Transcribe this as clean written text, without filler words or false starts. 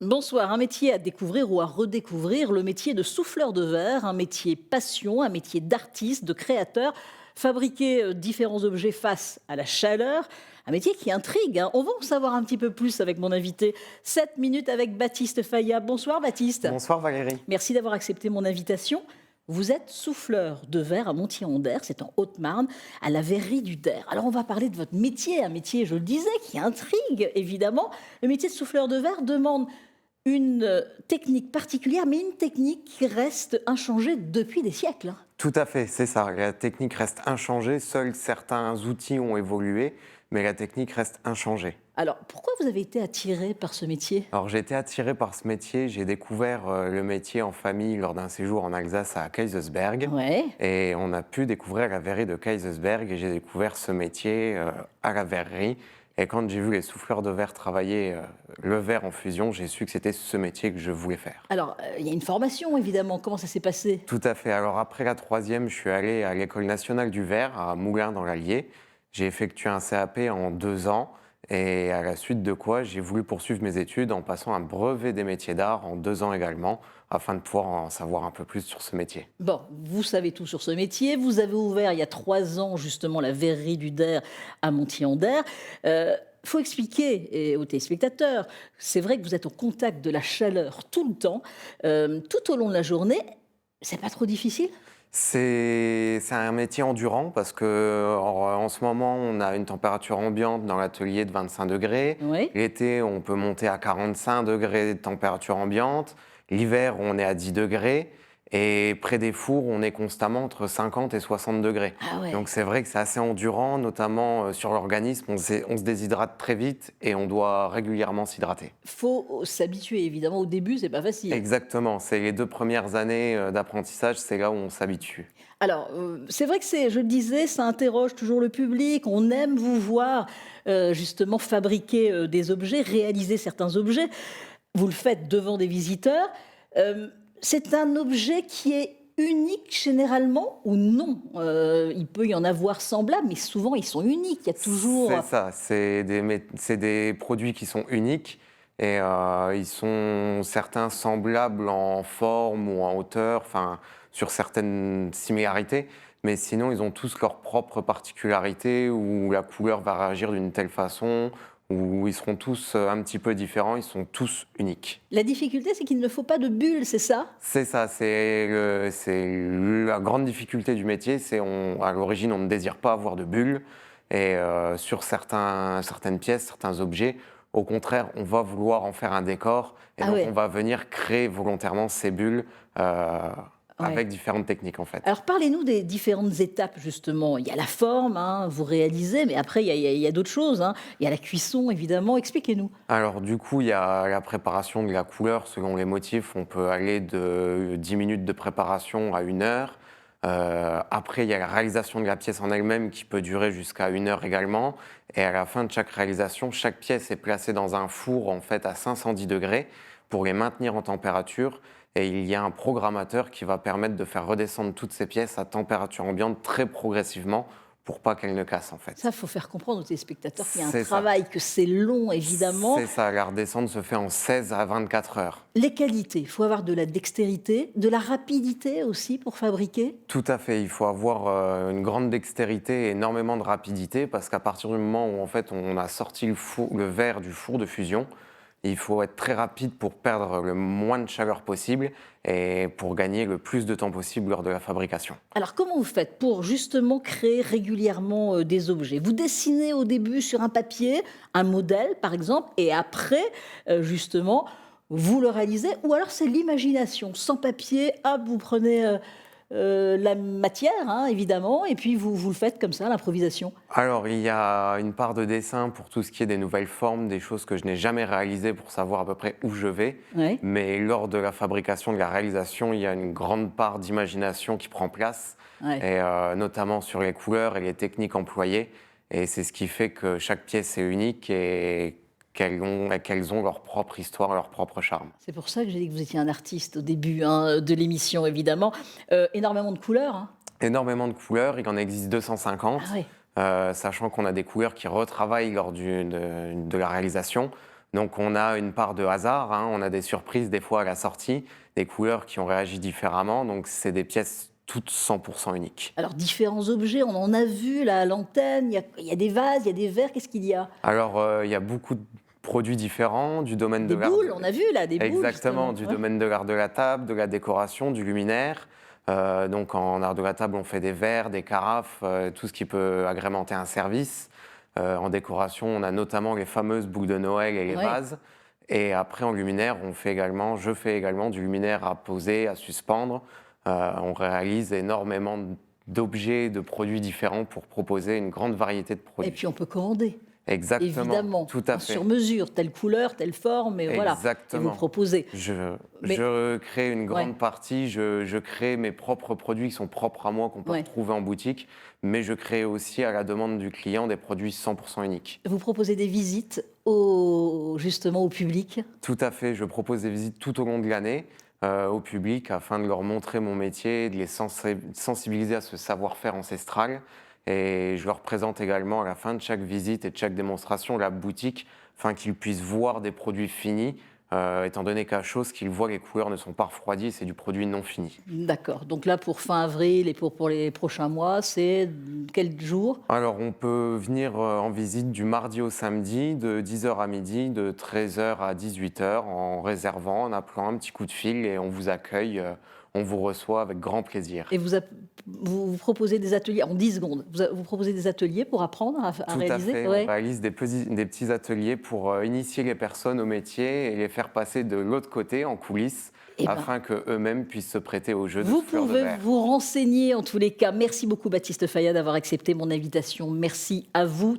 Bonsoir, un métier à découvrir ou à redécouvrir, le métier de souffleur de verre, un métier passion, un métier d'artiste, de créateur, fabriquer différents objets face à la chaleur, un métier qui intrigue, hein. On va en savoir un petit peu plus avec mon invité. 7 minutes avec Baptiste Faya. Bonsoir Baptiste. Bonsoir Valérie. Merci d'avoir accepté mon invitation. Vous êtes souffleur de verre à Montier-en-Der, c'est en Haute-Marne, à la verrerie du Der. Alors on va parler de votre métier, un métier, je le disais, qui intrigue évidemment. Le métier de souffleur de verre demande une technique particulière, mais une technique qui reste inchangée depuis des siècles, hein. Tout à fait, c'est ça. La technique reste inchangée. Seuls certains outils ont évolué, mais la technique reste inchangée. Alors pourquoi vous avez été attiré par ce métier? Alors j'ai été attiré par ce métier. J'ai découvert le métier en famille lors d'un séjour en Alsace à Kaysersberg. Ouais. Et on a pu découvrir la verrerie de Kaysersberg. Et j'ai découvert ce métier à la verrerie. Et quand j'ai vu les souffleurs de verre travailler le verre en fusion, j'ai su que c'était ce métier que je voulais faire. Alors il y a une formation évidemment, comment ça s'est passé? Tout à fait. Alors après la troisième, je suis allé à l'École nationale du verre à Moulins dans l'Allier. J'ai effectué un CAP en 2 ans et à la suite de quoi j'ai voulu poursuivre mes études en passant un brevet des métiers d'art en 2 ans également afin de pouvoir en savoir un peu plus sur ce métier. Bon, vous savez tout sur ce métier. Vous avez ouvert il y a 3 ans justement la verrerie du Der à Montier-en-Der. Faut expliquer aux téléspectateurs, c'est vrai que vous êtes au contact de la chaleur tout le temps, tout au long de la journée. C'est pas trop difficile? C'est un métier endurant parce que en ce moment, on a une température ambiante dans l'atelier de 25 degrés. Oui. L'été, on peut monter à 45 degrés de température ambiante. L'hiver, on est à 10 degrés. Et près des fours, on est constamment entre 50 et 60 degrés. Ah ouais. Donc c'est vrai que c'est assez endurant, notamment sur l'organisme. On se déshydrate très vite et on doit régulièrement s'hydrater. Faut s'habituer évidemment. Au début, c'est pas facile. Exactement, c'est les 2 premières années d'apprentissage, c'est là où on s'habitue. Alors, c'est vrai que je le disais, ça interroge toujours le public. On aime vous voir justement fabriquer des objets, réaliser certains objets. Vous le faites devant des visiteurs. C'est un objet qui est unique généralement ou non? Il peut y en avoir semblables, mais souvent ils sont uniques. Il y a toujours. C'est ça, c'est des produits qui sont uniques et ils sont certains semblables en forme ou en hauteur, enfin sur certaines similarités, mais sinon ils ont tous leurs propres particularités où la couleur va réagir d'une telle façon, où ils seront tous un petit peu différents, ils sont tous uniques. La difficulté, c'est qu'il ne faut pas de bulles, c'est ça? C'est ça, c'est la grande difficulté du métier, à l'origine on ne désire pas avoir de bulles et sur certaines pièces, certains objets, au contraire on va vouloir en faire un décor et Ah donc ouais. on va venir créer volontairement ces bulles Ouais. avec différentes techniques en fait. Alors parlez-nous des différentes étapes justement. Il y a la forme, hein, vous réalisez, mais après il y a d'autres choses, hein. Il y a la cuisson évidemment. Expliquez-nous. Alors du coup, il y a la préparation de la couleur selon les motifs. On peut aller de 10 minutes de préparation à 1 heure. Après, il y a la réalisation de la pièce en elle-même qui peut durer jusqu'à 1 heure également. Et à la fin de chaque réalisation, chaque pièce est placée dans un four en fait à 510 degrés pour les maintenir en température. Et il y a un programmateur qui va permettre de faire redescendre toutes ces pièces à température ambiante très progressivement pour pas qu'elles ne cassent en fait. Ça, faut faire comprendre aux téléspectateurs qu'il y a un C'est ça. travail, que c'est long évidemment. C'est ça, la redescente se fait en 16 à 24 heures. Les qualités, il faut avoir de la dextérité, de la rapidité aussi pour fabriquer. Tout à fait, il faut avoir une grande dextérité et énormément de rapidité parce qu'à partir du moment où en fait on a sorti le verre du four de fusion, il faut être très rapide pour perdre le moins de chaleur possible et pour gagner le plus de temps possible lors de la fabrication. Alors comment vous faites pour justement créer régulièrement des objets? Vous dessinez au début sur un papier un modèle par exemple et après justement vous le réalisez ou alors c'est l'imagination sans papier, hop vous prenez la matière hein, évidemment et puis vous le faites comme ça l'improvisation. Alors, il y a une part de dessin pour tout ce qui est des nouvelles formes, des choses que je n'ai jamais réalisées pour savoir à peu près où je vais. Ouais. Mais lors de la fabrication, de la réalisation, il y a une grande part d'imagination qui prend place, Ouais. et notamment sur les couleurs et les techniques employées. Et c'est ce qui fait que chaque pièce est unique et qu'elles ont leur propre histoire, leur propre charme. C'est pour ça que j'ai dit que vous étiez un artiste au début hein, de l'émission évidemment. Énormément de couleurs, hein. Énormément de couleurs, il en existe 250. Ah ouais. Sachant qu'on a des couleurs qui retravaillent lors de la réalisation. Donc on a une part de hasard, hein, on a des surprises des fois à la sortie, des couleurs qui ont réagi différemment, donc c'est des pièces toutes 100% uniques. Alors, différents objets, on en a vu là à l'antenne, il y a des vases, il y a des verres, qu'est-ce qu'il y a? Alors il y a beaucoup de produits différents du domaine de Des l'art. boules, on a vu là, des boules Exactement, justement. du Ouais. domaine de l'art de la table, de la décoration, du luminaire. Donc en art de la table, on fait des verres, des carafes, tout ce qui peut agrémenter un service. En décoration, on a notamment les fameuses boules de Noël et les Ouais. vases. Et après, en luminaire, je fais également du luminaire à poser, à suspendre. On réalise énormément d'objets, de produits différents pour proposer une grande variété de Et produits. puis on peut commander, Exactement, évidemment, tout à en fait. sur mesure, telle couleur, telle forme, et voilà, et vous Exactement. proposez. Je, Mais je crée une ouais, grande partie, je crée mes propres produits qui sont propres à moi, qu'on peut ouais. retrouver en boutique, mais je crée aussi à la demande du client des produits 100% uniques. Vous proposez des visites justement au public. Tout à fait, je propose des visites tout au long de l'année au public afin de leur montrer mon métier, de les sensibiliser à ce savoir-faire ancestral. Et je leur présente également à la fin de chaque visite et de chaque démonstration la boutique afin qu'ils puissent voir des produits finis, étant donné qu'à chose qu'ils voient les couleurs ne sont pas refroidies, c'est du produit non fini. D'accord. Donc là, pour fin avril et pour les prochains mois, c'est quel jour? Alors on peut venir en visite du mardi au samedi de 10h à midi, de 13h à 18h en réservant, en appelant un petit coup de fil et on vous accueille, on vous reçoit avec grand plaisir. Et vous proposez des ateliers en 10 secondes. Vous proposez des ateliers pour apprendre à Tout à réaliser? fait, on Ouais. réalise des petits ateliers pour initier les personnes au métier et les faire passer de l'autre côté en coulisses Eh ben, afin qu'eux-mêmes puissent se prêter au jeu de vous fleurs de pouvez verre. vous renseigner en tous les cas. Merci beaucoup Baptiste Fayad d'avoir accepté mon invitation. Merci à vous.